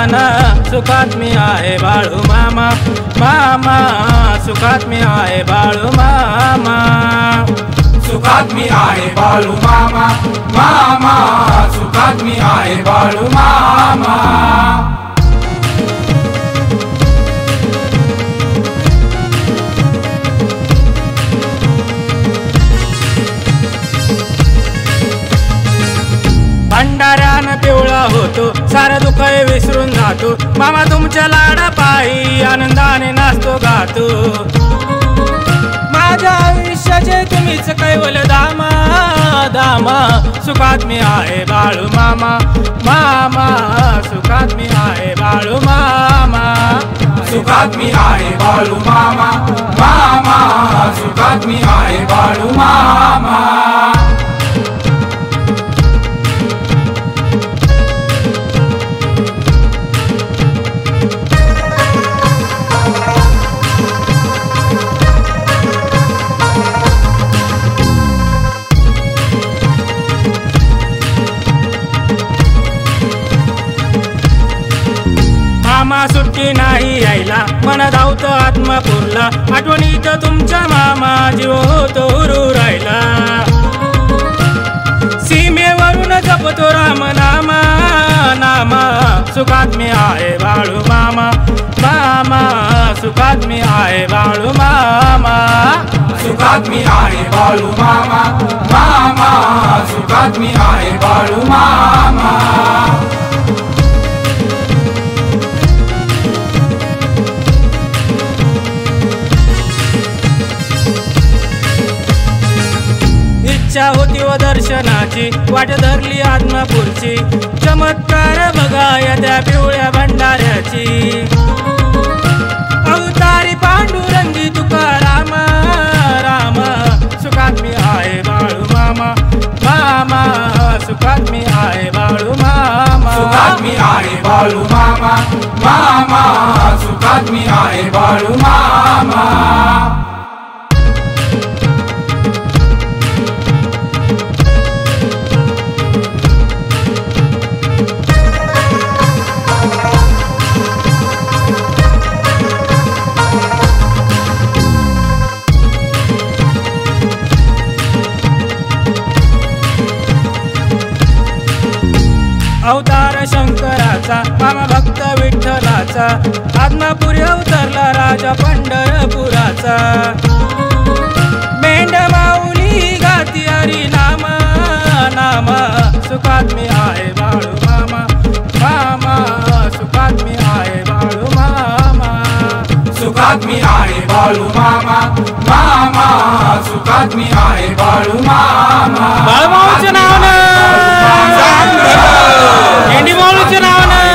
ना सुखात मी आहे बाळू मामा मामा सुखात मी आहे बाळू मामा सुखात मी आहे बाळू मामा मामा सुखात मी आहे बाळू मामा भंडाऱ्यानं पिवळा होतो सारं दुःख विसरून जातो मामा तुमच्या लाडा पायी आनंदाने नाचतो गातो माझ्या आयुष्याचे तुम्हीच कैवल दामा दामा सुखात मी आहे बाळू मामा मामा सुखात मी आहे बाळू मामा सुखात मी आहे बाळू मामा मामा सुखात मी आहे बाळू मामा मामा सुट्टी नाही यायला मन धावत आत्मा पुरला आठवणीत तुमचा मामा जीव होतो हुरू राहिला सीमेवरून जपतो राम नामा नामा सुखात मी आहे बाळू मामा मामा सुखात मी आहे बाळू मामा सुखात मी आहे बाळू मामा मामा सुखात मी आहे बाळू मामा इच्छा होती व दर्शनाची वाट धरली आत्मापूरची चमत्कार बघा या त्या पिवळ्या भंडाऱ्याची अवतारी पांडुरंगी तुकाराम राम सुखात मी आहे बाळू मामा मामा सुखात मी आहे बाळू मामा सुखात मी आहे बाळू मामा मामा सुखात मी आहे बाळू मामा अवतार शंकराचा मामा भक्त विठ्ठलाचा आत्मापुरी अवतरला राजा पंढरपुराचा मेंढ माऊली गाती हरी नामा नामा सुखात मी आहे बाळू मामा मामा सुखात मी आहे बाळू मामा सुखात मी आहे बाळू मामा मामा सुखात मी आहे बाळू मामा बाळूमाऊच्या नावानं मेंढी माऊलीच्या नावानं